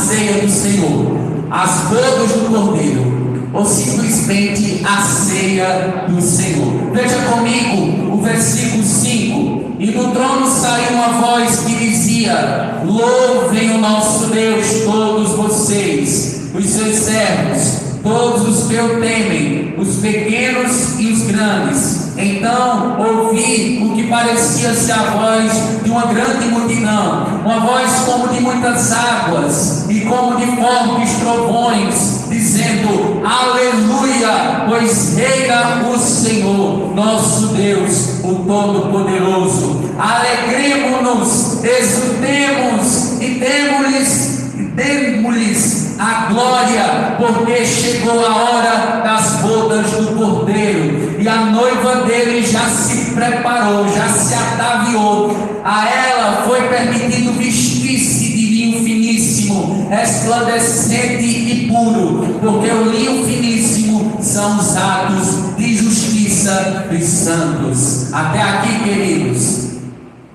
ceia do Senhor, as bodas do Cordeiro, ou simplesmente a ceia do Senhor. Veja comigo o versículo 5. E do trono saiu uma voz que dizia: louvem o nosso Deus todos vocês, os seus servos, todos os que o temem, os pequenos e os grandes. Então ouvi o que parecia ser a voz de uma grande multidão, uma voz como de muitas águas e como de fortes trovões, dizendo: aleluia, pois reina o Senhor, nosso Deus, o Todo-Poderoso. Alegremo-nos, exultemos e demos-lhes a glória, porque chegou a hora das bodas do Cordeiro, e a noiva dele já se preparou, já se ataviou. A ela foi permitido vestir-se de linho finíssimo, resplandecente e puro, porque o linho finíssimo são os atos de justiça dos santos. Até aqui, queridos.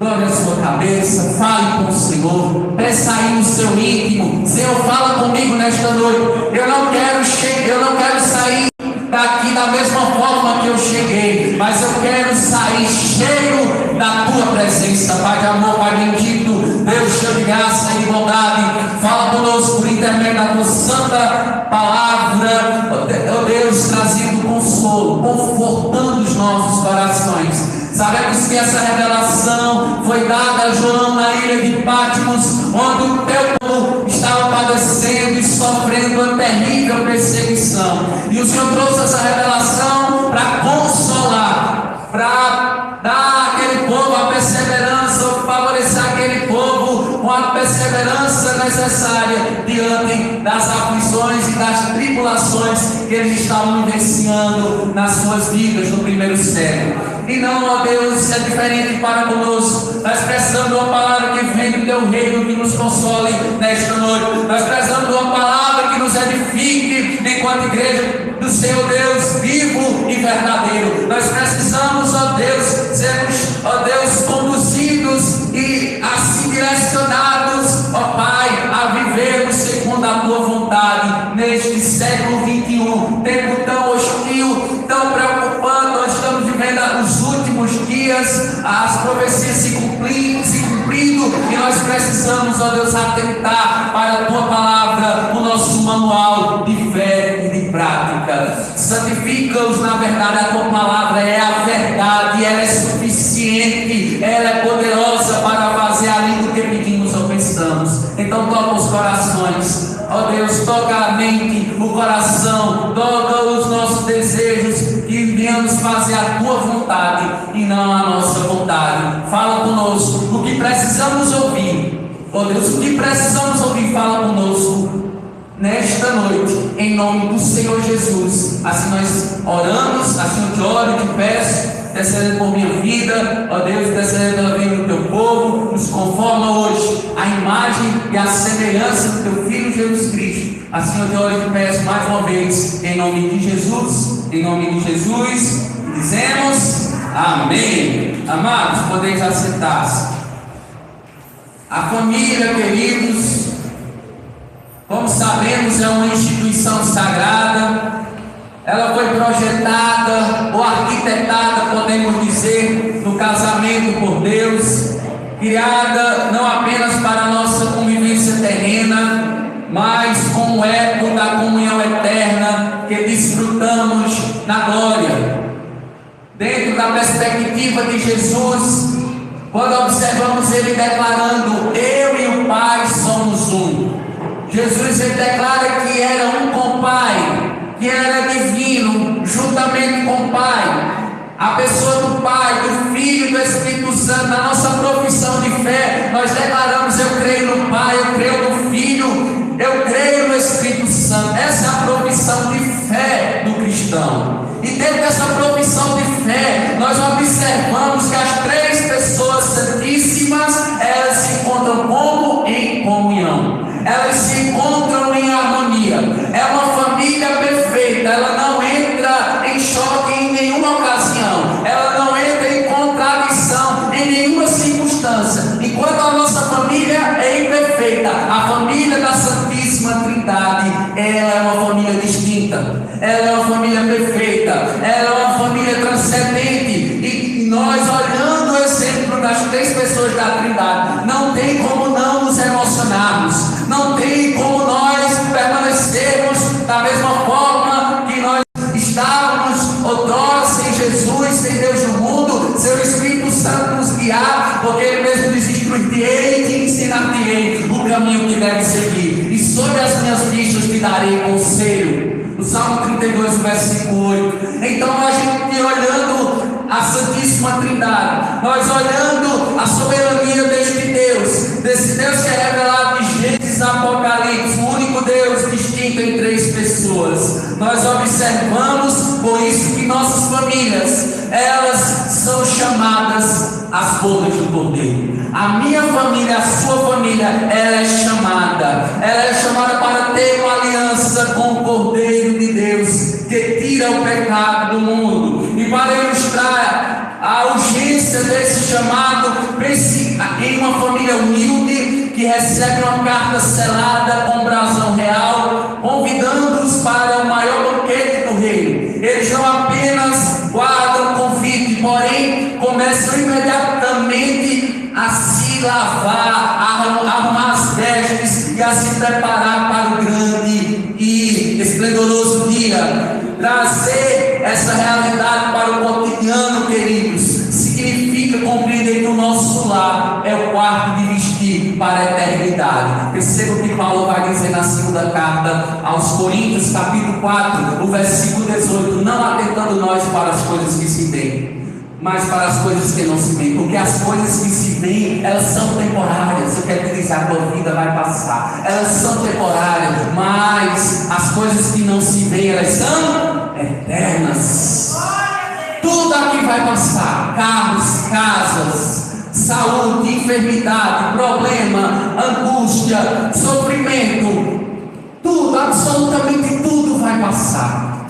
Dobre a sua cabeça, fale com o Senhor, peça aí no seu íntimo: Senhor, fala comigo nesta noite. Eu não quero sair daqui da mesma forma que eu cheguei, mas eu quero sair cheio da tua presença. Pai de amor, Pai bendito, Deus cheio de graça e de bondade, fala conosco por intermédio da tua santa palavra, ó Deus, trazendo consolo, confortando os nossos corações. Sabemos que essa revelação foi dada a João na ilha de Patmos, onde o teu povo estava padecendo e sofrendo uma terrível perseguição. E o Senhor trouxe essa revelação para consolar, para dar àquele povo a perseverança, favorecer aquele povo com a perseverança necessária diante das aflições e das tribulações que eles estavam vivenciando nas suas vidas no primeiro século. E não, ó Deus, é diferente para conosco. Nós precisamos de uma palavra que vem do teu reino, que nos console nesta noite. Nós precisamos de uma palavra que nos edifique enquanto igreja do Senhor Deus vivo e verdadeiro. Nós precisamos, ó Deus, sermos, ó Deus, conduzidos e assim direcionados, ó Pai, a vivermos segundo a tua vontade neste século 21, tempo tão hostil, tão preocupante. Nós estamos vivendo os últimos dias, as profecias se cumprindo, e nós precisamos, ó Deus, atentar para a tua palavra, o nosso manual de fé e de prática. Santifica-os na verdade. A tua palavra é a verdade, ela é suficiente, ela é poderosa para fazer além do que pedimos ou pensamos. Então toca os corações, ó Deus, toca a mente, o coração, toca os nossos desejos, que venhamos fazer a tua vontade e não a nossa vontade. Fala conosco o que precisamos ouvir, ó Deus, o que precisamos ouvir, fala conosco nesta noite, em nome do Senhor Jesus. Assim nós oramos, assim eu te oro e te peço, intercedendo por minha vida, ó Deus, intercedendo pela vida do teu povo. Nos conforma hoje a imagem e a semelhança do teu Filho Jesus Cristo. Assim eu te oro e te peço mais uma vez, em nome de Jesus, em nome de Jesus, dizemos amém. Amados, podeis assentar-se. A família, queridos, como sabemos, é uma instituição sagrada. Ela foi projetada ou arquitetada, podemos dizer, no casamento por Deus, criada não apenas para a nossa convivência terrena, mas como eco da comunhão eterna que desfrutamos na glória. Dentro da perspectiva de Jesus, quando observamos ele declarando: eu e o Pai somos um. Jesus, ele declara que era um com o Pai, que era divino, juntamente com o Pai. A pessoa do Pai, do Filho e do Espírito Santo. Na nossa profissão de fé, nós declaramos: eu creio no Pai, eu creio no Filho, eu creio no Espírito Santo. Essa é a profissão de fé do cristão. E dentro dessa profissão de fé, nós observamos que as três pessoas santíssimas, elas se encontram como? Em comunhão. Elas se encontram em harmonia. É uma família perfeita. Ela não entra em choque em nenhuma ocasião. Ela não entra em contradição em nenhuma circunstância. Enquanto a nossa família é imperfeita, a família da Santíssima Trindade, ela é uma família distinta, ela é uma família perfeita, ela é uma família transcendente. E nós, olhando o exemplo das 3 pessoas da Trindade, não tem como não nos emocionarmos, não tem como nós permanecermos da mesma forma que nós estávamos outrora, sem Jesus, sem Deus no mundo, seu Espírito Santo nos guiar, porque Ele mesmo diz: instruir-te-ei e te ensinar-te-ei o caminho que deve seguir, e sobre as minhas vistas te darei conselho. No Salmo 32, versículo 8. Então, a gente olhando a Santíssima Trindade, nós olhando a soberania desse Deus que é revelado em Gênesis, Apocalipse, o único Deus distinto em 3 pessoas, nós observamos por isso que nossas famílias, elas são chamadas as bodas do Cordeiro. A minha família, a sua família, ela é chamada para ter uma aliança com o Cordeiro de Deus, que tira o pecado do mundo. E para ilustrar a urgência desse chamado, pense em uma família humilde que recebe uma carta selada com brasão real, convidando-os para o maior banquete do reino. Eles não apenas guardam o convite, porém começam imediatamente a se lavar, a arrumar as vestes e a se preparar para o grande e esplendoroso dia. Trazer essa realidade para o cotidiano, queridos, significa compreender que o nosso lar é o quarto de vestir para a eternidade. Perceba o que Paulo vai dizer na segunda carta aos Coríntios, capítulo 4, o versículo 18: não atentando nós para as coisas que se veem, mas para as coisas que não se veem, porque as coisas que se veem, elas são temporárias. Eu quero te dizer, a tua vida vai passar, elas são temporárias, mas as coisas que não se veem, elas são eternas. Tudo aqui vai passar: carros, casas, saúde, enfermidade, problema, angústia, sofrimento, tudo, absolutamente tudo vai passar.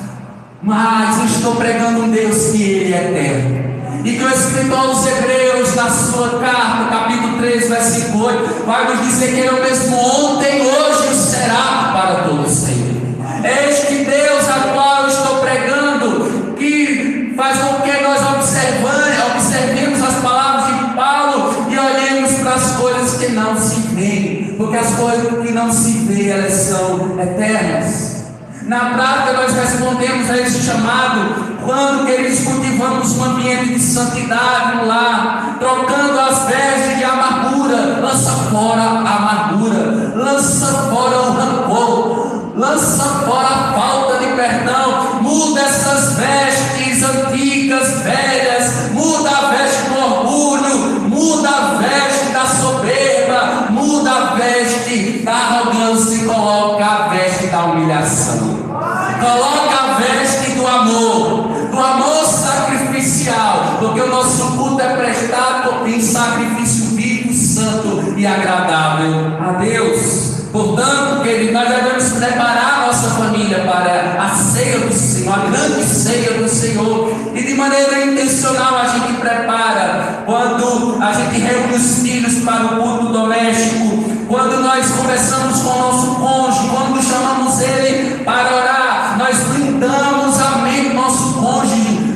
Mas eu estou pregando um Deus que Ele é eterno. E que o escritor aos Hebreus, na sua carta, capítulo 3, versículo 8, vai nos dizer que Ele é o mesmo ontem, hoje e será para todos sempre. É este Deus a qual eu estou pregando, que faz com que nós observemos as palavras de Paulo e olhemos para as coisas que não se veem, porque as coisas que não se veem, elas são eternas. Na prática, nós respondemos a esse chamado quando, queridos, cultivamos um ambiente de santidade no lar, trocando as vestes de amargura. Lança fora a amargura, lança fora o rancor, lança fora a falta de perdão. Muda essas vestes antigas, velhas, muda a veste do orgulho, muda a veste da soberba, muda a veste da arrogância e coloca a veste da humilhação. Coloca a veste do amor sacrificial, porque o nosso culto é prestado em sacrifício vivo, santo e agradável a Deus. Portanto, querido, nós devemos preparar a nossa família para a ceia do Senhor, a grande ceia do Senhor. E de maneira intencional a gente prepara quando a gente reúne os filhos para o culto doméstico, quando nós conversamos com o nosso cônjuge, quando chamamos ele para orar, nós blindamos a mente do nosso cônjuge,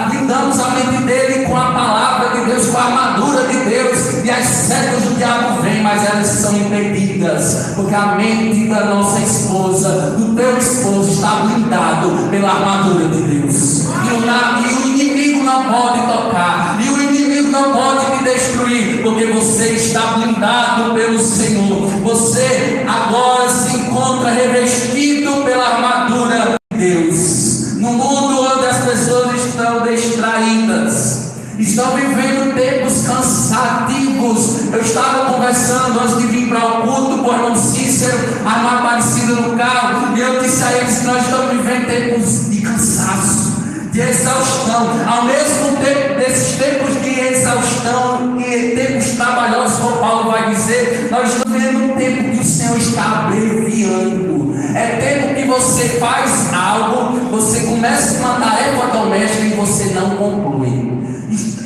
blindamos a mente dele com a palavra de Deus, com a armadura de Deus, e as setas do diabo vêm, mas elas são impedidas, porque a mente da nossa esposa, do teu esposo, está blindado pela armadura de Deus, e o inimigo não pode tocar, e o inimigo não pode te destruir, porque você está blindado pelo Senhor. Você agora se encontra revestido pela armadura de Deus. No mundo onde as pessoas estão distraídas, estão vivendo tempos cansativos. Eu estava conversando antes de vir para o culto com o irmão Cícero, a irmã Aparecida no carro, e eu disse a eles que nós estamos vivendo tempos de cansaço, de exaustão. Ao mesmo tempo, desses tempos de exaustão e tempos trabalhosos, como Paulo vai dizer, nós estamos vivendo um tempo que o Senhor está abreviando. É tempo que você faz algo, você começa uma tarefa doméstica e você não conclui.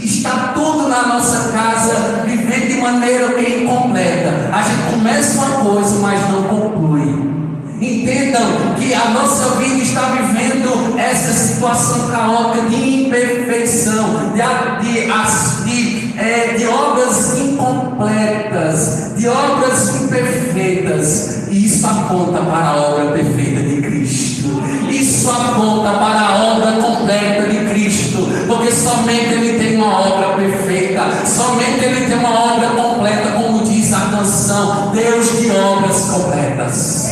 Está tudo na nossa casa vivendo de maneira incompleta. A gente começa uma coisa, mas não conclui. entendam que a nossa vida está vivendo essa situação caótica de imperfeição, de obras incompletas, de obras imperfeitas, e isso aponta para a obra perfeita de Cristo, isso aponta para a obra completa de Cristo, porque somente Ele tem uma obra perfeita, somente Ele tem uma obra completa, como diz a canção, Deus de obras completas.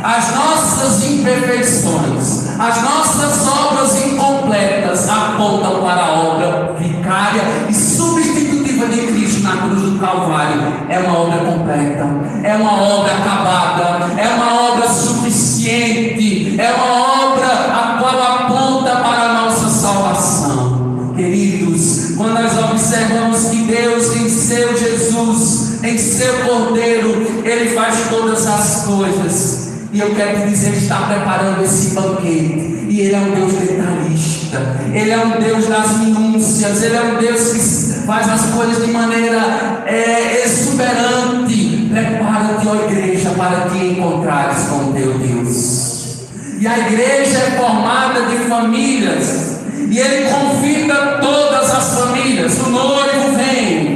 As nossas imperfeições, as nossas obras incompletas apontam para a obra vicária e substitutiva de Cristo na cruz do Calvário. É uma obra completa, é uma obra acabada, é uma obra suficiente, é uma obra a qual aponta para a nossa salvação. Queridos, quando nós observamos que Deus em seu Jesus, em seu Cordeiro, Ele faz todas as coisas. E eu quero te dizer, Ele está preparando esse banquete. E Ele é um Deus detalhista. Ele é um Deus das minúcias. Ele é um Deus que faz as coisas de maneira exuberante. Prepara-te, ó igreja, para te encontrares com o teu Deus. E a igreja é formada de famílias. E Ele convida todas as famílias. O noivo vem.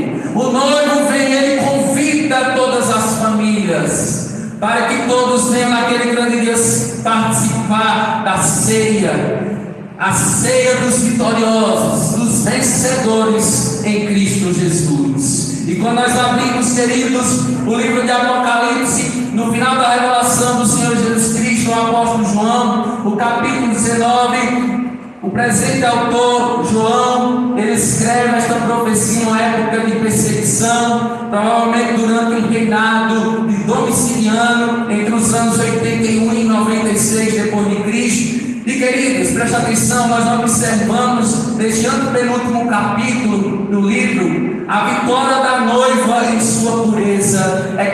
Ele convida todas as famílias, para que todos venham naquele grande dia participar da ceia, a ceia dos vitoriosos, dos vencedores em Cristo Jesus. E quando nós abrimos, queridos, o livro de Apocalipse, no final da revelação do Senhor Jesus Cristo, o apóstolo João, o capítulo 19, o presente autor, João, ele escreve esta profecia em uma época de perseguição, provavelmente durante um reinado de Domiciano, entre os anos 81 e 96 depois de Cristo. E queridos, presta atenção, nós observamos, neste penúltimo capítulo do livro, a vitória da noiva em sua pureza é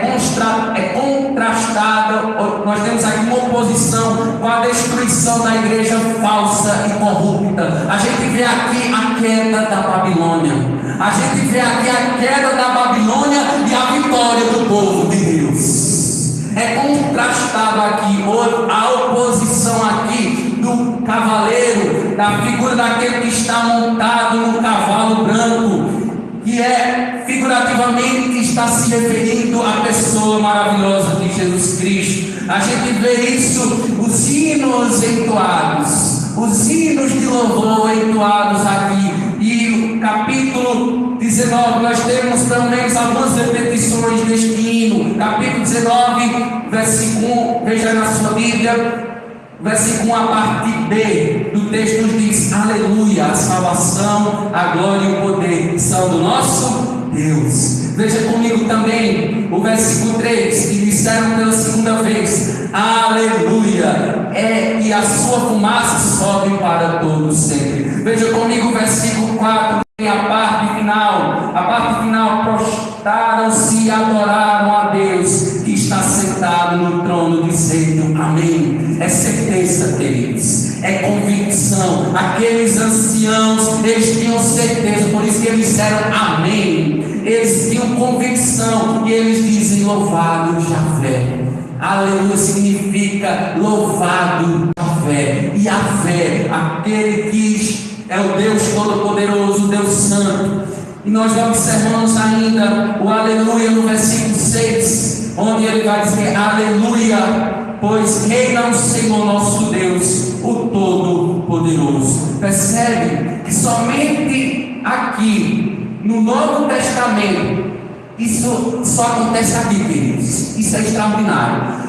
contrastada. Nós temos aqui uma oposição com a destruição da igreja falsa e corrupta. A gente vê aqui a queda da Babilônia, a gente vê aqui a queda da Babilônia e a vitória do povo de Deus. É contrastado aqui a oposição aqui do cavaleiro, da figura daquele que está montado no cavalo branco, que figurativamente que está se referindo à pessoa maravilhosa de Jesus Cristo. A gente vê isso, os hinos entoados, os hinos de louvor entoados aqui. E o capítulo 19, nós temos pelo menos algumas repetições deste hino. Capítulo 19, versículo 1, veja na sua Bíblia. Versículo 1, a parte B do texto nos diz: aleluia, a salvação, a glória e o poder são do nosso Deus. Veja comigo também o versículo 3, que disseram pela segunda vez: aleluia, e a sua fumaça sobe para todos sempre. Veja comigo o versículo 4, a parte final, prostraram-se e adoraram a Deus que está sentado no trono, dizendo amém. É certeza, queridos, é convicção. Aqueles anciãos, eles tinham certeza, por isso que eles disseram amém. Eles tinham convicção e eles dizem louvado Javé. Aleluia significa louvado Javé. E a fé, aquele que é o Deus Todo-Poderoso, o Deus Santo. E nós observamos ainda o aleluia no versículo 6, onde ele vai dizer aleluia, pois reina o Senhor nosso Deus, o Todo-Poderoso. Percebe que somente aqui no Novo Testamento isso só acontece aqui, queridos. Isso é extraordinário.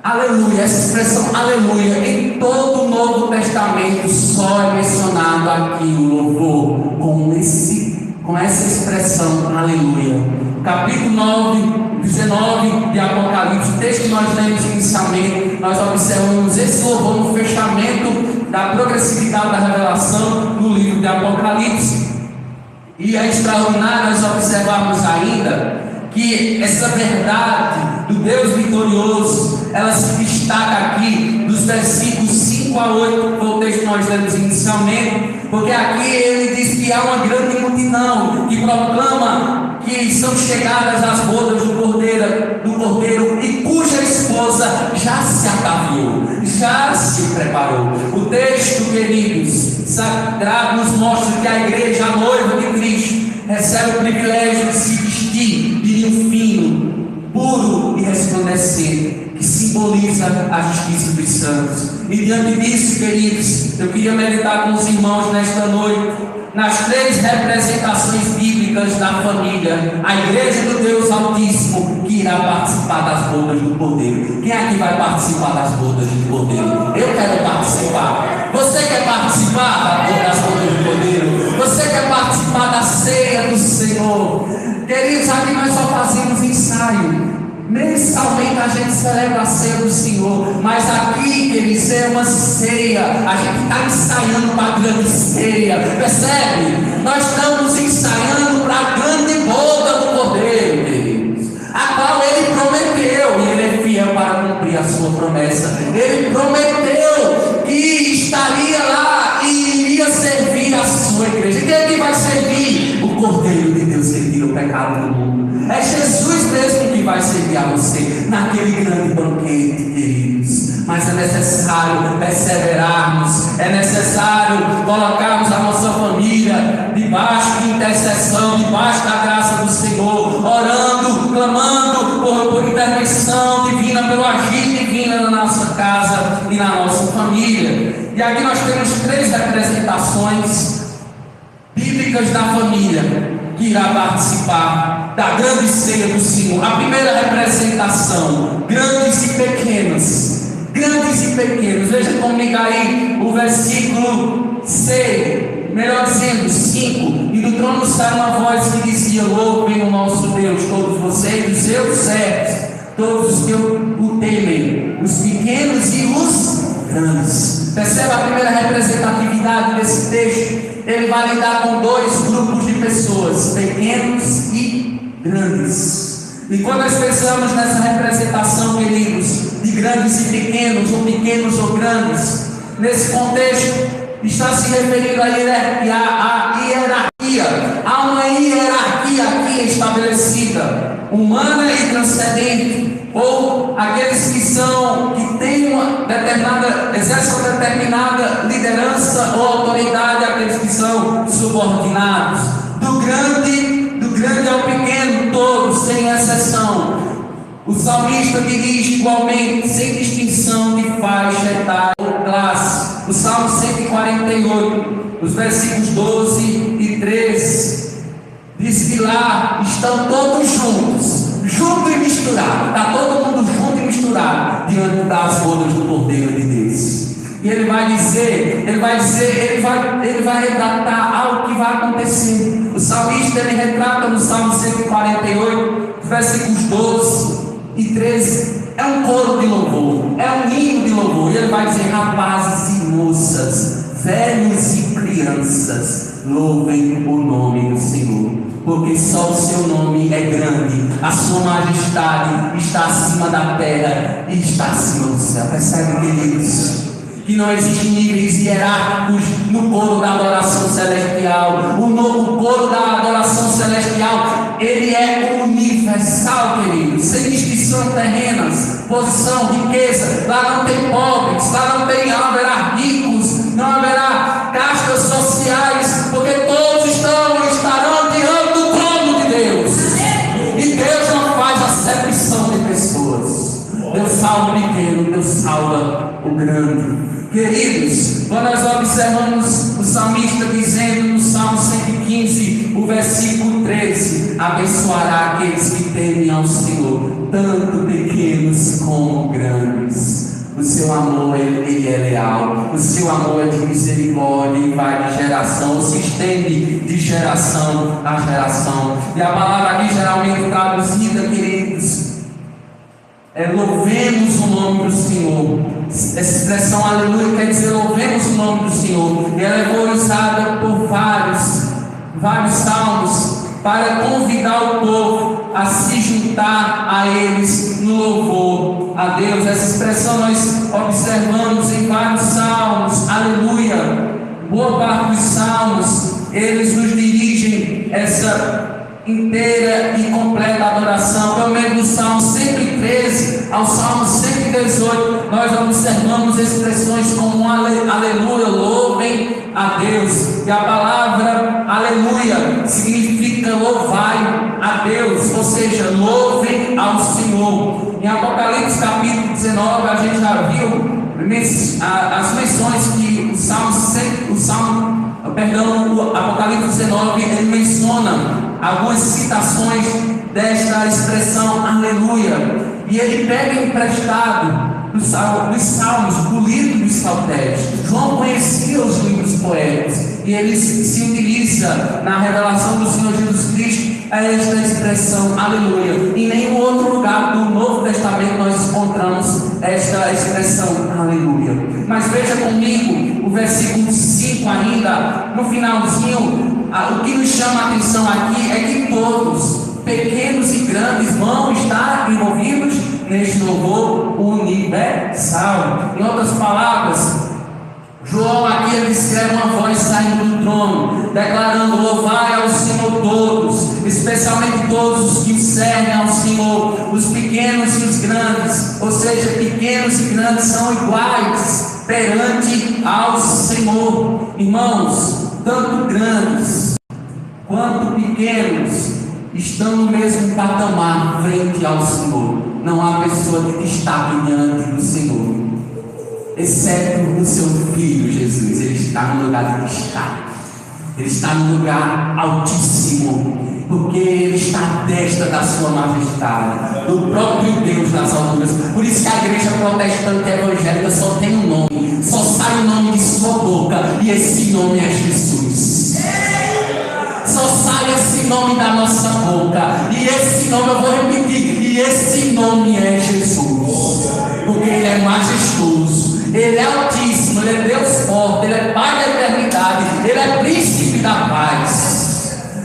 Aleluia, essa expressão aleluia, em todo o Novo Testamento só é mencionado aqui o louvor com essa expressão aleluia. Capítulo 19 de Apocalipse, o texto que nós lemos inicialmente, nós observamos esse louvor no fechamento da progressividade da revelação no livro de Apocalipse. E é extraordinário nós observarmos ainda que essa verdade do Deus vitorioso, ela se destaca aqui dos versículos 5 a 8, foi o texto que nós lemos inicialmente, porque aqui ele diz que há uma grande multidão que proclama que são chegadas as bodas do cordeiro e cuja esposa já se ataviou. queridos, sagrado nos mostra que a igreja, a noiva de Cristo, recebe o privilégio de se vestir de linho fino, puro e resplandecente, que simboliza a justiça dos santos. E diante disso, queridos, eu queria meditar com os irmãos nesta noite nas 3 representações bíblicas da família, a igreja do Deus Altíssimo, que irá participar das bodas do Cordeiro. Quem aqui vai participar das bodas do Cordeiro? Eu quero participar. Você quer participar das bodas do Cordeiro? Você quer participar da ceia do Senhor? Queridos, aqui nós só fazemos ensaio. Mensalmente a gente celebra a ceia do Senhor, mas aqui, queridos, é uma ceia. A gente está ensaiando para a grande ceia, percebe? Nós estamos ensaiando para a grande boda do Cordeiro, queridos, a qual Ele prometeu, e Ele é fiel para cumprir a sua promessa. Ele prometeu que estaria lá e iria servir a sua igreja. Quem é que vai servir? O Cordeiro de Deus que tira o pecado do mundo. É Jesus mesmo que vai servir a você naquele grande banquete, queridos. Mas é necessário perseverarmos, é necessário colocarmos a nossa família debaixo de intercessão, debaixo da graça do Senhor, orando, clamando por intervenção divina, pelo agir divino na nossa casa e na nossa família. E aqui nós temos 3 representações bíblicas da família que irá participar da grande ceia do Senhor. A primeira representação, grandes e pequenos. Grandes e pequenos. Veja comigo aí o versículo 6, melhor dizendo, 5. E do trono saiu uma voz que dizia: louvem o nosso Deus, todos vocês, os seus servos, todos os que o temem, os pequenos e os grandes. Percebe a primeira representatividade desse texto? Ele vai lidar com 2 grupos de pessoas, pequenos e grandes. E quando nós pensamos nessa representação, queridos, de grandes e pequenos, ou pequenos ou grandes, nesse contexto está se referindo à hierarquia. Há uma hierarquia aqui estabelecida, humana e transcendente, ou aqueles que têm uma determinada, exercem uma determinada liderança ou autoridade, aqueles que são subordinados, do grande ao pequeno, todos sem exceção. O salmista diz igualmente, sem distinção de faixa etária ou classe. O Salmo 148, os versículos 12 e 13, diz que lá estão todos junto e misturado, está todo mundo junto e misturado diante das bodas do Cordeiro de Deus. E ele vai retratar algo que vai acontecer. O salmista, ele retrata no Salmo 148, versículos 12 e 13, é um coro de louvor, é um hino de louvor. E ele vai dizer: rapazes e moças, velhos e crianças, louvem o nome do Senhor, porque só o seu nome é grande, a sua majestade está acima da terra e está acima do céu. Percebe, queridos, que não existem níveis hierárquicos no coro da adoração celestial. O coro da adoração celestial, ele é universal, queridos, sem distinção terrenas, posição, riqueza. Lá não tem pobres, lá não haverá ricos, não haverá castas sociais, porque todos estarão diante do trono de Deus. E Deus não faz acepção de pessoas. Deus salva o pequeno, Deus salva o grande. Queridos, quando nós observamos o salmista dizendo no Salmo 115, o versículo 13: abençoará aqueles que temem ao Senhor, tanto pequenos como grandes. O seu amor, ele é leal, o seu amor é de misericórdia e vai de geração, se estende de geração a geração. E a palavra aqui geralmente traduzida, queridos, louvemos o nome do Senhor. Essa expressão aleluia quer dizer louvemos o nome do Senhor. E ela foi usada por vários salmos para convidar o povo a se juntar a eles no louvor a Deus. Essa expressão nós observamos em vários salmos, aleluia. Boa parte dos salmos, eles nos dirigem essa inteira e completa adoração. Pelo menos do Salmo 113 ao Salmo 118, nós observamos expressões como aleluia, louvo a Deus. E a palavra aleluia significa louvai a Deus, ou seja, louvem ao Senhor. Em Apocalipse capítulo 19, a gente já viu as menções que o Apocalipse 19, ele menciona algumas citações desta expressão aleluia, e ele pega emprestado dos salmos, do livro dos saltérios. João conhecia os livros poéticos, e ele se utiliza na revelação do Senhor Jesus Cristo esta expressão aleluia. Em nenhum outro lugar do Novo Testamento nós encontramos esta expressão aleluia. Mas veja comigo o versículo 5 ainda, no finalzinho. O que nos chama a atenção aqui é que todos, pequenos e grandes, vão estar envolvidos neste louvor universal. Em outras palavras, João aqui ele escreve uma voz saindo do trono, declarando: louvai ao Senhor todos, especialmente todos os que servem ao Senhor, os pequenos e os grandes. Ou seja, pequenos e grandes são iguais perante ao Senhor. Irmãos, tanto grandes quanto pequenos estão no mesmo patamar frente ao Senhor. Não há pessoa que está diante do Senhor, exceto o seu Filho Jesus. Ele está no lugar de destaque, ele está no lugar altíssimo, porque ele está à destra da sua majestade, do próprio Deus nas alturas. Por isso que a igreja protestante evangélica só tem um nome, só sai o nome de sua boca, e esse nome é Jesus. Só sai esse nome da nossa boca, e esse nome, eu vou repetir, e esse nome é Jesus, porque ele é majestoso, ele é altíssimo, ele é Deus forte, ele é Pai da eternidade, ele é príncipe da paz.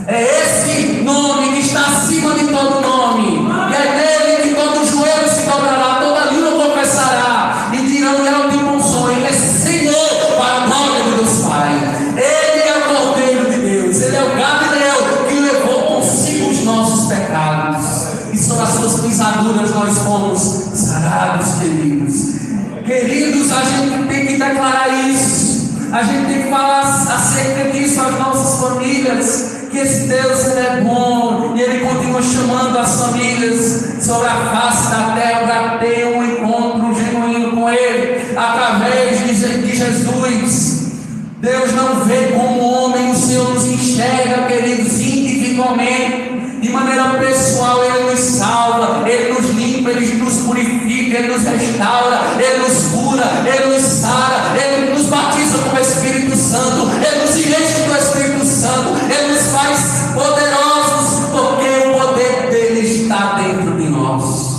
É esse nome que está acima de todo nome, e é nele que todo joelho se dobrará, toda língua confessará, e dirão: ele é o tipo um sonho, ele é Senhor para a glória de Deus Pai. Ele é o Cordeiro de Deus, ele é o Galileu que levou consigo os nossos pecados, e sobre as suas pisaduras nós fomos sarados, queridos. Queridos, a gente tem que declarar isso, a gente tem que falar acerca disso às nossas famílias, que esse Deus ele é bom, e ele continua chamando as famílias sobre a face da terra para ter um encontro genuíno com ele, através de Jesus. Deus não vê como homem, o Senhor nos enxerga, queridos, individualmente, de maneira pessoal. Ele nos salva, ele nos limpa, ele nos purifica, ele nos restaura, ele nos cura, ele nos sara, ele nos batiza com o Espírito Santo, ele nos enche com o Espírito Santo, ele nos faz poderosos, porque o poder dele está dentro de nós.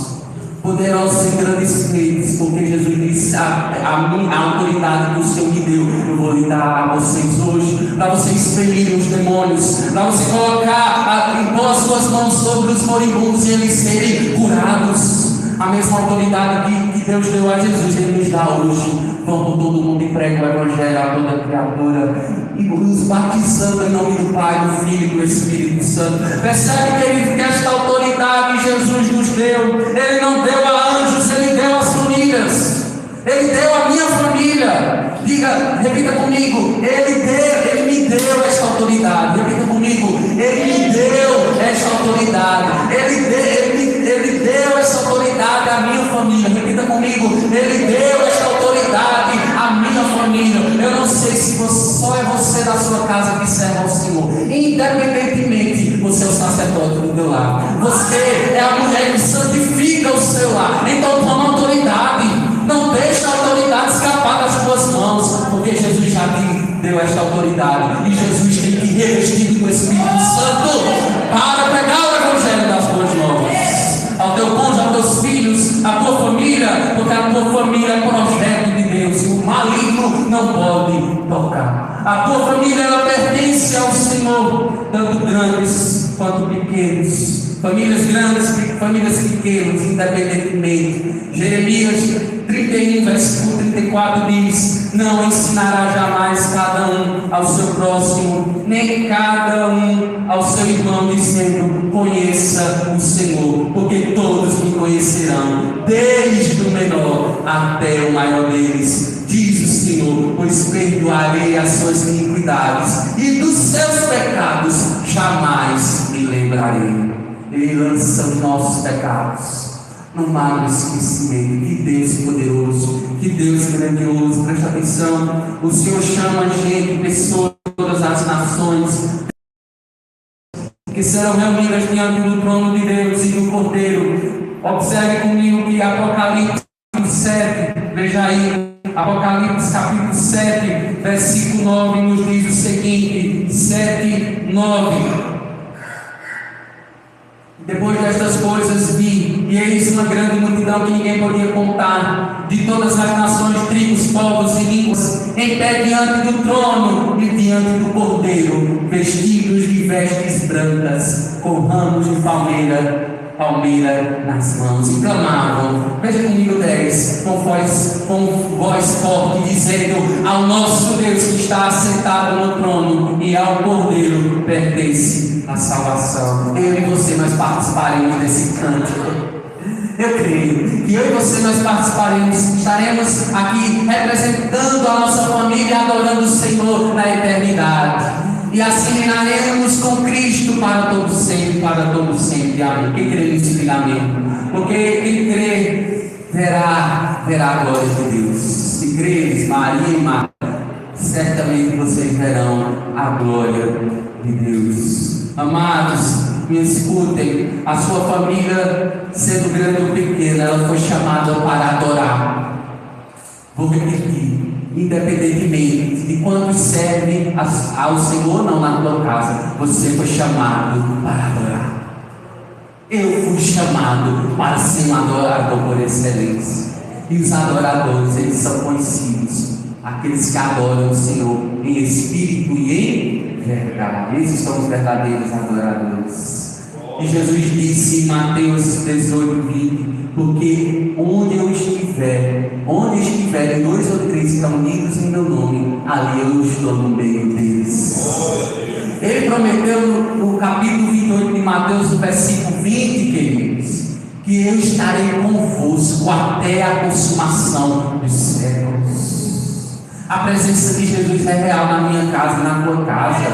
Poderosos e grandes feitos, porque Jesus disse: a autoridade que o Senhor me deu, eu vou lhe dar a vocês hoje, para vocês expelirem os demônios, para você colocar, impor as suas mãos sobre os moribundos e eles serem curados. A mesma autoridade que Deus deu a Jesus, ele nos dá hoje. Vão por todo mundo e pregam o Evangelho a toda criatura, e nos batizando em nome do Pai, do Filho e do Espírito Santo. Percebe, querido, que esta autoridade Jesus nos deu. Ele não deu a anjos, ele deu às famílias. Ele deu a minha família. Diga, repita comigo: ele me deu esta autoridade. Repita comigo: ele me deu esta autoridade. Ele deu essa autoridade à minha família. Repita comigo: ele deu esta autoridade à minha família. Eu não sei se só é você da sua casa que serve ao Senhor. Independentemente, você é o sacerdote do teu lar. Você é a mulher que santifica o seu lar. Então toma autoridade. Não deixe a autoridade escapar das tuas mãos, porque Jesus já te deu esta autoridade, e Jesus tem que revestir do Espírito Santo para pregar o Evangelho das boas novas ao teu cônjuge, aos teus filhos, à tua família, porque a tua família é projeto de Deus, e o maligno não pode tocar. A tua família, ela pertence ao Senhor, tanto grandes quanto pequenos. Famílias grandes, famílias pequenas, independentemente. Jeremias 31, versículo 34 diz: não ensinará jamais cada um ao seu próximo, nem cada um ao seu irmão, dizendo: conheça o Senhor, porque todos me conhecerão, desde o menor até o maior deles, diz o Senhor, pois perdoarei as suas iniquidades iniquidades, e dos seus pecados jamais me lembrarei. Ele lança os nossos pecados no mar do esquecimento. Que Deus poderoso, que Deus grandioso. Preste atenção, o Senhor chama a gente, pessoas de todas as nações, que serão reunidas diante do trono de Deus e do Cordeiro. Observe comigo que Apocalipse 7, veja aí, Apocalipse capítulo 7, versículo 9, nos diz o seguinte: 7, 9. Depois destas coisas vi, e eis uma grande multidão que ninguém podia contar, de todas as nações, tribos, povos e línguas, em pé diante do trono e diante do Cordeiro, vestidos de vestes brancas, com ramos de palmeira nas mãos, e clamavam, veja comigo 10, com voz forte, dizendo: ao nosso Deus que está assentado no trono e ao Cordeiro pertence a salvação. Eu e você, nós participaremos desse cântico. Eu creio que eu e você, nós participaremos, estaremos aqui representando a nossa família, adorando o Senhor na eternidade. E assim reinaremos com Cristo para todo sempre, para todo sempre. Amém. Quem crê nisso, diga amém. Porque quem crê verá a glória de Deus. Se creres, Maria e Marta, certamente vocês verão a glória de Deus. Amados, me escutem, a sua família, sendo grande ou pequena, ela foi chamada para adorar. Vou repetir, independentemente de quantos servem ao Senhor, não na tua casa, você foi chamado para adorar. Eu fui chamado para ser um adorador por excelência. E os adoradores, eles são conhecidos, aqueles que adoram o Senhor em espírito e em verdade. Esses são os verdadeiros adoradores. E Jesus disse em Mateus 18, 20: porque onde estiverem 2 ou 3 estão unidos em meu nome, ali eu estou no meio deles. Ele prometeu no capítulo 28 de Mateus, no versículo 20, queridos, que eu estarei convosco até a consumação dos séculos. A presença de Jesus é real na minha casa e na tua casa.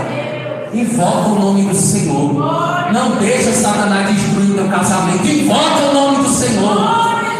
Invoca o nome do Senhor. Não deixa Satanás destruir o teu casamento. Invoca o nome do Senhor.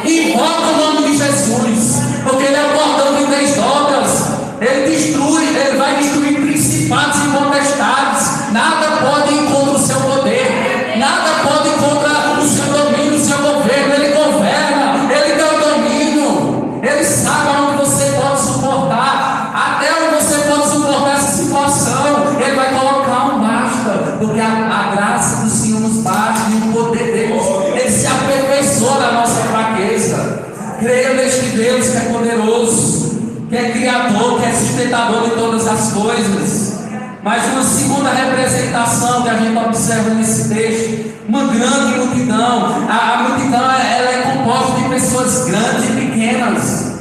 Invoca o nome de Jesus. Porque Ele é o cordão de 3 dobras. Ele destrói, Ele vai destruir principados e potestades. Nada pode ir contra o seu poder. Nada pode ir contra o seu domínio, o seu governo. Ele governa. Ele dá o domínio. Ele sabe onde você pode suportar. Até onde você pode suportar essa situação. Ele vai colocar um basta. Porque a graça do Senhor nos basta. E o poder dele, Ele se aperfeiçoa na nossa fraqueza. Creia neste Deus que é poderoso, que é criador, que é sustentador de todas as coisas. Mas uma segunda representação que a gente observa nesse texto, uma grande multidão. A multidão ela é composta de pessoas grandes e pequenas,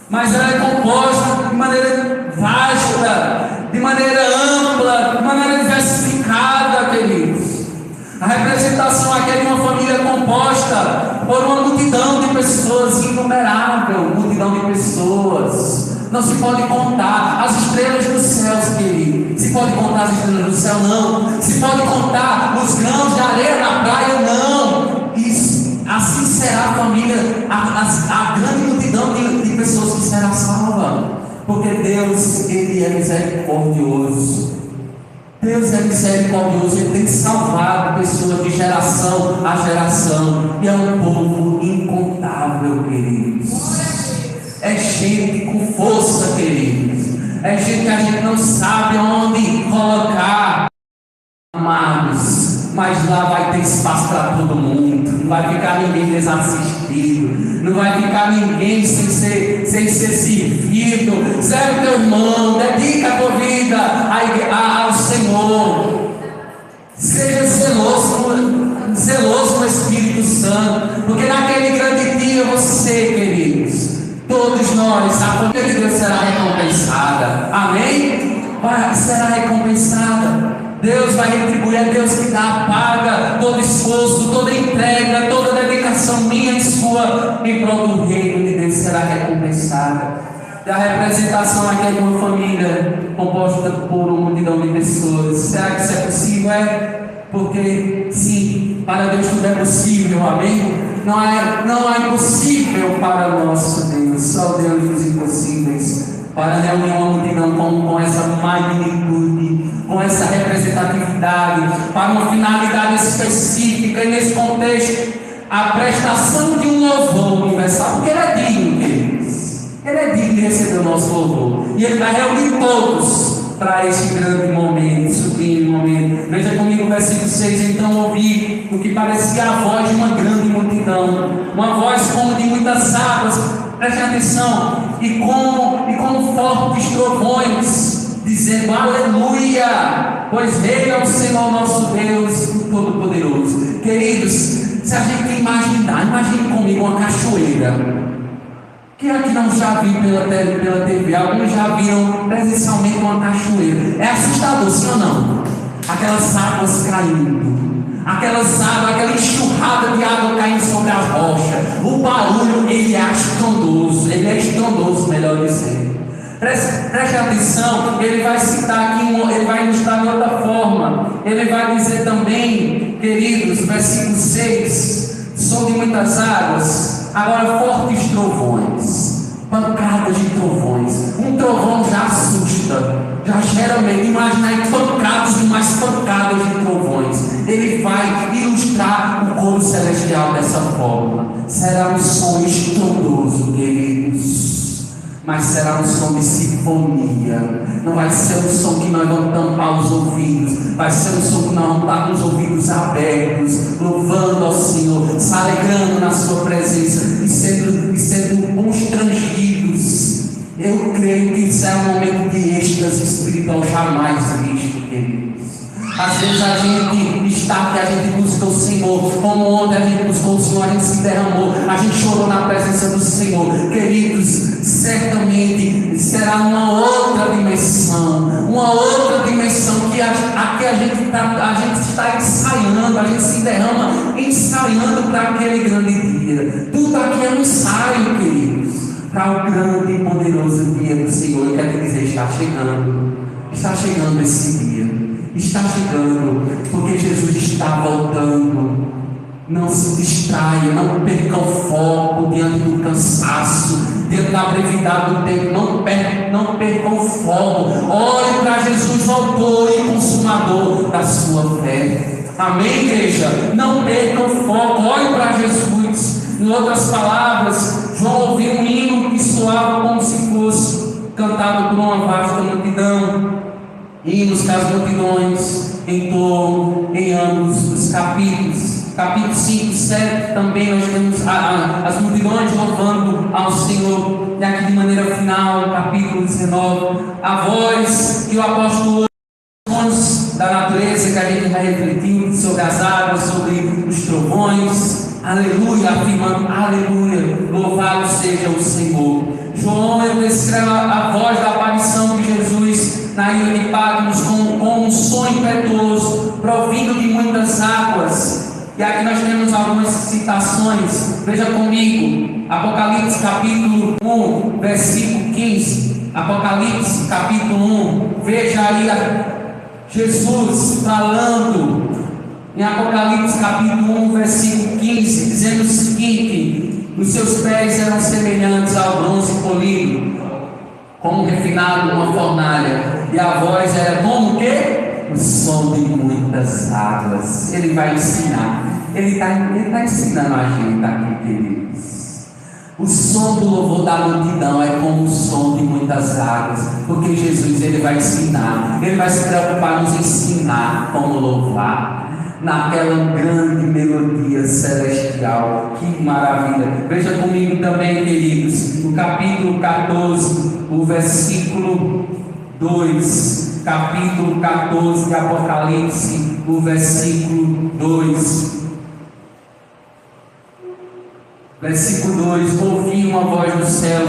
mas ela é composta de maneira vasta, de maneira ampla, de maneira diversificada, queridos. A representação aqui é de uma família composta por uma multidão de pessoas, inumerável multidão de pessoas. Não se pode contar as estrelas dos céus, querido. Se pode contar as estrelas do céu? Não. Se pode contar os grãos de areia na praia? Não. Isso, assim será a família, a grande multidão de pessoas que será salva. Porque Deus, Ele é misericordioso. Deus é misericordioso, Ele tem salvado pessoas de geração a geração. E é um povo incontável, queridos. É gente com força, queridos. É gente que a gente não sabe onde colocar, amados. Mas lá vai ter espaço para todo mundo. Não vai ficar ninguém desassistido. Não vai ficar ninguém sem ser servido. Serve teu irmão. Dedica a tua vida ao Senhor. Seja zeloso com o Espírito Santo. Porque naquele grande dia você, queridos, todos nós, a família de Deus será recompensada. Amém? Será recompensada. Deus vai retribuir, é Deus que dá a paga, todo esforço, toda entrega, toda dedicação minha e sua em prol do reino de Deus será recompensada. da representação aqui de uma família composta por uma multidão de pessoas. Será que isso é possível? Porque sim, para Deus tudo é possível, amém? Não é impossível para o nosso Deus, só Deus dos impossíveis. Para reunir uma multidão com essa magnitude, com essa representatividade, para uma finalidade específica, e nesse contexto, a prestação de um louvor universal, porque Ele é digno, queridos. Ele é digno de receber o nosso louvor, e Ele vai reunir todos para este grande momento, sublime momento. Veja comigo o versículo 6. Então ouvi o que parecia a voz de uma grande multidão, uma voz como de muitas águas, prestem atenção, e como fortes trovões, dizendo: aleluia, pois Rei é o Senhor nosso Deus, o Todo-Poderoso. Queridos, se a gente imaginar, imagine comigo uma cachoeira. Quem aqui não já viu pela TV? Alguns já viram presencialmente uma cachoeira. É assustador, sim ou não? Aquelas águas caindo, aquela enxurrada de água caindo sobre a rocha. O barulho, ele é estrondoso, melhor dizendo. Preste atenção, ele vai citar aqui, ele vai ilustrar de outra forma. Ele vai dizer também, queridos, versículo 6, som de muitas águas. Agora, fortes trovões, pancadas de trovões. Um trovão já assusta, já gera medo. Imagina pancadas e mais pancadas de trovões. Ele vai ilustrar o coro celestial dessa forma. Será um som estrondoso, queridos, mas será um som de sinfonia. Não vai ser um som que nós vamos tampar os ouvidos, vai ser um som que nós vamos estar com os ouvidos abertos, louvando ao Senhor, se alegrando na sua presença e sendo constrangidos. Eu creio que isso é um momento de êxtase espiritual jamais visto, queridos. Às vezes a gente está aqui, a gente busca o Senhor, como ontem a gente buscou o Senhor, a gente se derramou, a gente chorou na presença do Senhor. Queridos, certamente será uma outra dimensão que aqui a gente está ensaiando, a gente se derrama ensaiando para aquele grande dia. Tudo aqui é um ensaio, queridos, para o grande e poderoso dia do Senhor. Eu quero dizer, está chegando esse dia. Está chegando, porque Jesus está voltando. Não se distraia, não perca o foco diante do cansaço, diante da brevidade do tempo. Não perca o foco. Olhe para Jesus, autor e consumador da sua fé. Amém, igreja? Não perca o foco, olhe para Jesus. Em outras palavras, João ouviu um hino que soava como se fosse cantado por uma vasta multidão. Hinos que as multidões entoam em ambos os capítulos. Capítulo 5, 7 também nós temos as multidões louvando ao Senhor. E aqui de maneira final, capítulo 19, a voz que o apóstolo da natureza que a gente vai refletindo sobre as águas, sobre os trovões. Aleluia, afirmando: aleluia, louvado seja o Senhor. João ele descreve a voz da aparição de Jesus na ilha de Patmos com um som impetuoso, provindo de muitas águas. E aqui nós temos algumas citações. Veja comigo, Apocalipse capítulo 1, versículo 15. Apocalipse capítulo 1, veja aí Jesus falando em Apocalipse capítulo 1, versículo 15, dizendo o seguinte: os seus pés eram semelhantes ao bronze polido, como refinado numa fornalha, e a voz era como o quê? O som de muitas águas. Ele vai ensinar. Ele está ensinando a gente aqui, queridos. O som do louvor da multidão é como o som de muitas águas, porque Jesus ele vai ensinar. Ele vai se preocupar em nos ensinar como louvar naquela grande melodia celestial. Que maravilha! Veja comigo também, queridos, no capítulo 14, o versículo 2. Capítulo 14 de Apocalipse, o versículo 2. Versículo 2: ouvi uma voz do céu,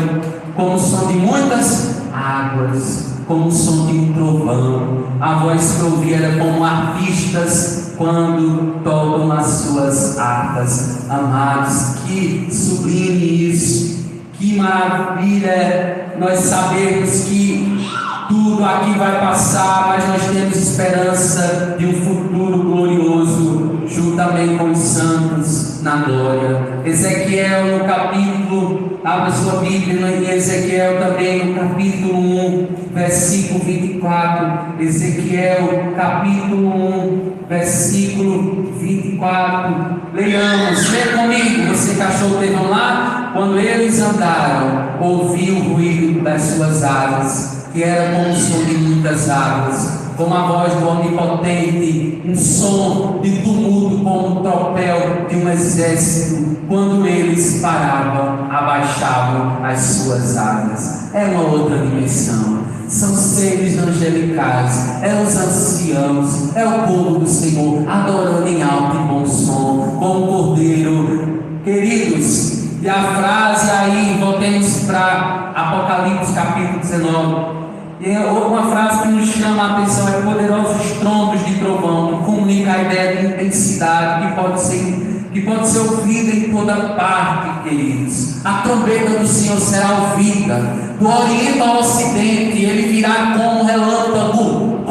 como o som de muitas águas, como o som de um trovão. A voz que ouvi era como arpistas quando tocam as suas harpas. Amados, que sublime isso, Que maravilha nós sabemos que tudo aqui vai passar, mas nós temos esperança de um futuro glorioso, juntamente com os santos na glória. Ezequiel, no capítulo, abra sua Bíblia em Ezequiel também, no capítulo 1, versículo 24. Ezequiel, capítulo 1, versículo 24. Leiamos, lê comigo, você que achou o termo lá. Quando eles andaram, ouviu o ruído das suas asas, que era como o som de muitas águas, como a voz do Onipotente, um som de tumulto como o tropel de um exército. Quando eles paravam, abaixavam as suas asas. É uma outra dimensão. São seres angelicais, é os anciãos, é o povo do Senhor, adorando em alto e bom som, como cordeiro. Queridos, e a frase aí, voltemos para Apocalipse capítulo 19. E uma frase que nos chama a atenção é poderosos trondos de trovão, que comunica a ideia de intensidade que pode ser ouvida em toda parte, queridos. A trombeta do Senhor será ouvida do Oriente ao Ocidente. Ele virá como relâmpago,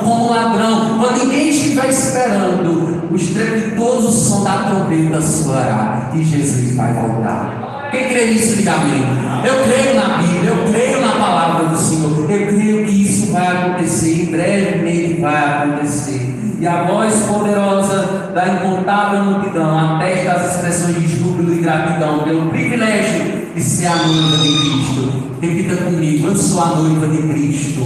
como ladrão. Quando ninguém estiver esperando, o estrepitoso som da trombeta soará e Jesus vai voltar. Quem crê nisso, diga amém. Eu creio na Bíblia, eu creio na palavra do Senhor. Eu creio que isso vai acontecer, em brevemente vai acontecer. E a voz poderosa da incontável multidão atesta as expressões de júbilo e gratidão pelo privilégio de ser a noiva de Cristo. Repita comigo: eu sou a noiva de Cristo.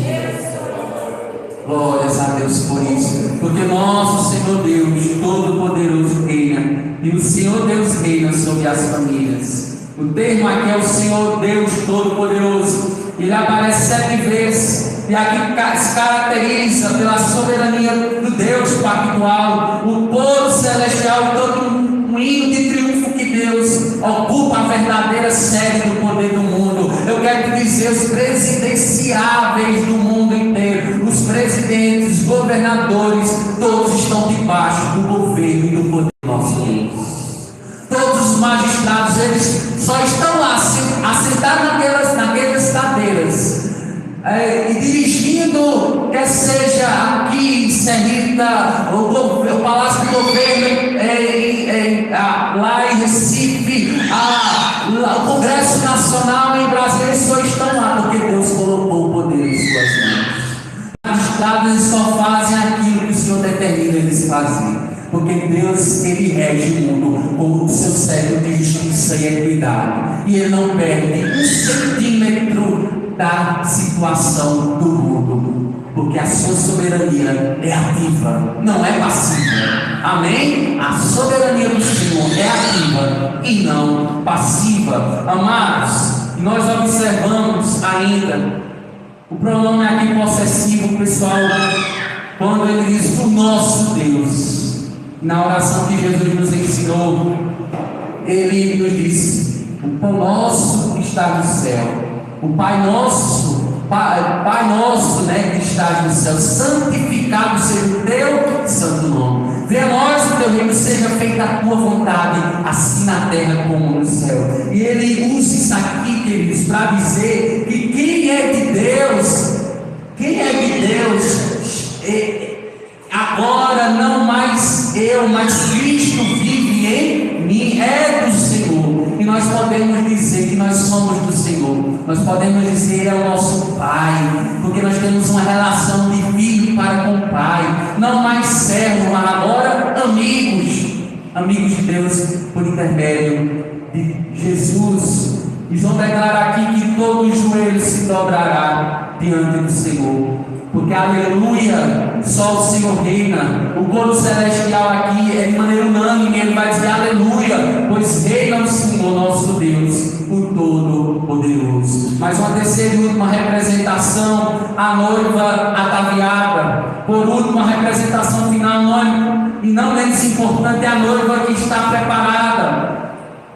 Glórias a Deus por isso, porque nosso Senhor Deus Todo-Poderoso reina, e o Senhor Deus reina sobre as famílias. O termo aqui é o Senhor Deus Todo-Poderoso. Ele aparece 7 vezes, e aqui se caracteriza pela soberania do Deus pactual, o povo celestial, todo um hino de triunfo que Deus ocupa a verdadeira sede do poder do mundo. Eu quero te dizer, os presidenciáveis do mundo inteiro, os presidentes, os governadores, todos estão debaixo do governo e do poder do nosso Deus. Todos os magistrados, eles só estão lá assentados naquelas cadeiras, e dirigindo, quer seja aqui em Serrita, o Palácio do Governo, lá em Recife, o Congresso Nacional em Brasília, eles só estão lá porque Deus colocou o poder em suas mãos. Os magistrados, eles só fazem aquilo que o Senhor determina eles fazerem. Porque Deus, Ele rege o mundo com o seu cetro de justiça e equidade. E Ele não perde 1 centímetro da situação do mundo. Porque a sua soberania é ativa, não é passiva. Amém? A soberania do Senhor é ativa e não passiva. Amados, nós observamos ainda o pronome aqui possessivo, pessoal, quando ele diz o nosso Deus. Na oração que Jesus nos ensinou, Ele nos disse: o Pai nosso que está no céu, o Pai nosso, que está no céu, santificado seja o teu santo nome. Venha a nós o teu reino, seja feita a tua vontade, assim na terra como no céu. E Ele usa isso aqui, queridos, para dizer que quem é de Deus, agora não mais eu, mas Cristo vive em mim, é do Senhor. E nós podemos dizer que nós somos do Senhor. Nós podemos dizer Ele é o nosso Pai, porque nós temos uma relação de filho para com o Pai. Não mais servos, mas agora amigos de Deus por intermédio de Jesus. E João declara aqui que todo joelho se dobrará diante do Senhor. Porque aleluia, só o Senhor reina. O coro celestial aqui é de maneira unânime, ele vai dizer aleluia, pois reina o Senhor nosso Deus, o Todo-Poderoso. Mas uma terceira e última representação, a noiva ataviada. Por último, a representação final, e não menos importante, é a noiva que está preparada.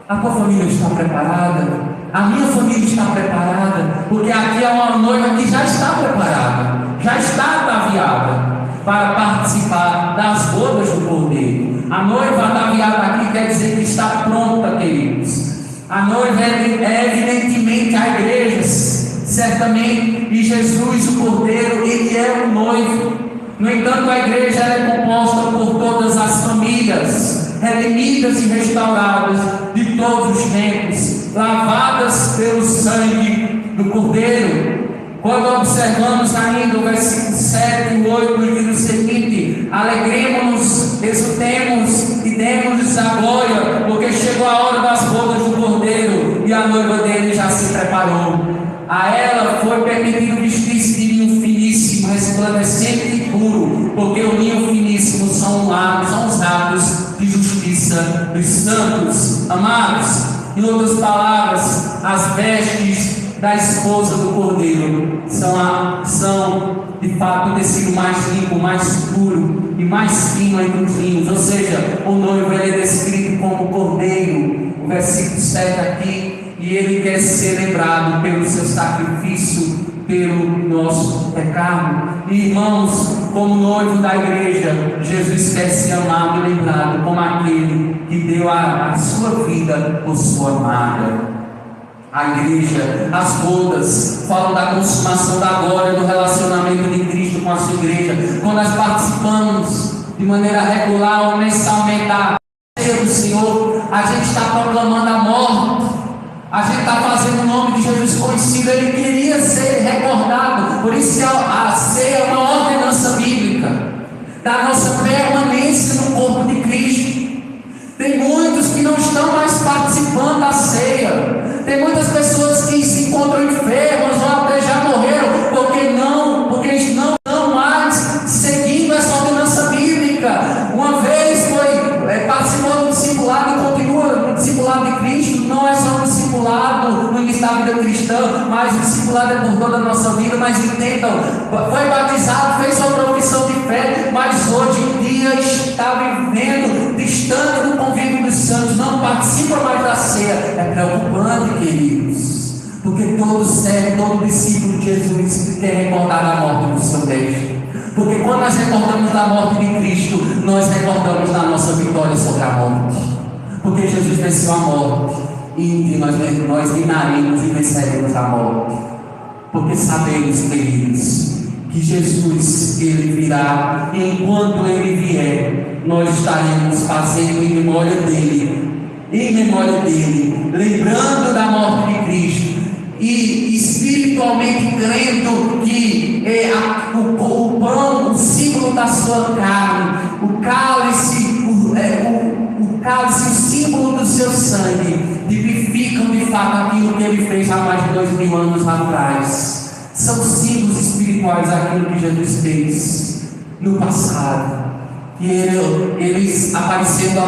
A tua família está preparada? A minha família está preparada? Porque aqui é uma noiva que já está preparada, já está ataviada para participar das bodas do Cordeiro. A noiva ataviada aqui quer dizer que está pronta, queridos. A noiva é certamente, e Jesus, o Cordeiro, ele é o noivo. No entanto, a igreja é composta por todas as famílias, redimidas e restauradas de todos os tempos, lavadas pelo sangue do Cordeiro. Quando observamos ainda o versículo 7 e 8, nos diz o seguinte: alegremos-nos, exultemos e demos-lhes a glória, porque chegou a hora das bodas do Cordeiro, e a noiva dele já se preparou. A ela foi permitido vestir-se de linho finíssimo, resplandecente e puro, porque o linho finíssimo são os atos de justiça dos santos. Amados, em outras palavras, as vestes da esposa do Cordeiro são de fato o tecido mais limpo, mais puro e mais fino entre os linhos. Ou seja, o noivo é descrito como Cordeiro, o versículo 7 aqui, e ele quer ser lembrado pelo seu sacrifício, pelo nosso pecado. E, irmãos, como noivo da igreja, Jesus quer ser amado e lembrado como aquele que deu a sua vida por sua amada. A igreja, as bodas, falam da consumação da glória, do relacionamento de Cristo com a sua igreja. Quando nós participamos de maneira regular ou mensalmente da ceia do Senhor, a gente está proclamando a morte, a gente está fazendo o nome de Jesus conhecido. Ele queria ser recordado. Por isso a ceia é uma ordenança bíblica da nossa permanência no corpo de Cristo. Tem muitos que não estão mais participando da ceia. Tem muitas pessoas que se encontram enfermas ou até já morreram porque não estão mais seguindo essa ordenança bíblica. Uma vez participou do discipulado e continua no discipulado de Cristo. Não é só um discipulado no início da vida cristã, mas o discipulado é por toda a nossa vida. Mas entendam, foi batizado, fez sua profissão de fé, mas hoje em dia está vivendo distante do convívio dos santos, não participa mais da ceia. É preocupante, queridos, porque todo servo, todo discípulo de Jesus quer recordar a morte do seu mestre. Porque quando nós recordamos da morte de Cristo, nós recordamos da nossa vitória sobre a morte. Porque Jesus venceu a morte, e nós reinaremos e venceremos a morte. Porque sabemos, queridos, que Jesus, ele virá, e enquanto ele vier, nós estaremos fazendo em memória dele, lembrando da morte de Cristo, e espiritualmente crendo que o pão, o símbolo da sua carne, o cálice, o símbolo do seu sangue, tipificam de fato aquilo que ele fez há mais de 2000 anos atrás. São símbolos espirituais daquilo que Jesus fez no passado. E eles aparecendo a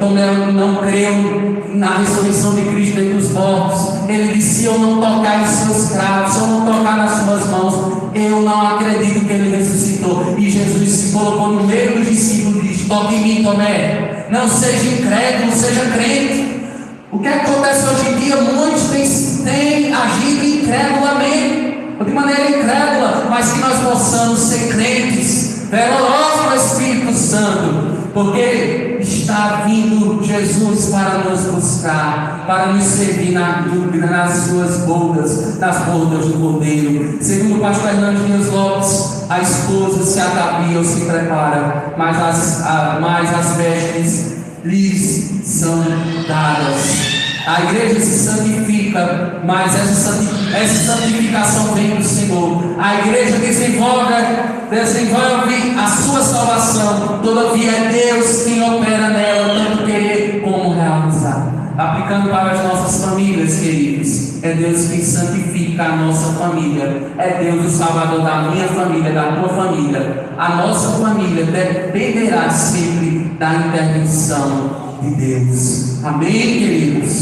Tomé não creu na ressurreição de Cristo entre os mortos. Ele disse: se eu não tocar em seus cravos, se eu não tocar nas suas mãos, eu não acredito que ele ressuscitou. E Jesus se colocou no meio dos discípulos e disse: toque em mim, Tomé, não seja incrédulo, seja crente. O que acontece hoje em dia? Muitos têm agido incrédulamente, de maneira incrédula, mas que nós possamos ser crentes, fervorosos no Espírito Santo, porque está vindo Jesus para nos buscar, para nos servir nas suas bodas, nas bodas do Cordeiro. Segundo o pastor Hernandes Dias Lopes, a esposa se atavia ou se prepara, mas as vestes lhes são dadas. A igreja se santifica, mas essa santificação vem do Senhor. A igreja desenvolve a sua salvação, todavia é Deus quem opera nela, tanto querer como realizar. Aplicando para as nossas famílias, queridos, é Deus quem santifica a nossa família, é Deus o Salvador da minha família, da tua família. A nossa família dependerá sempre da intervenção de Deus. Amém, queridos?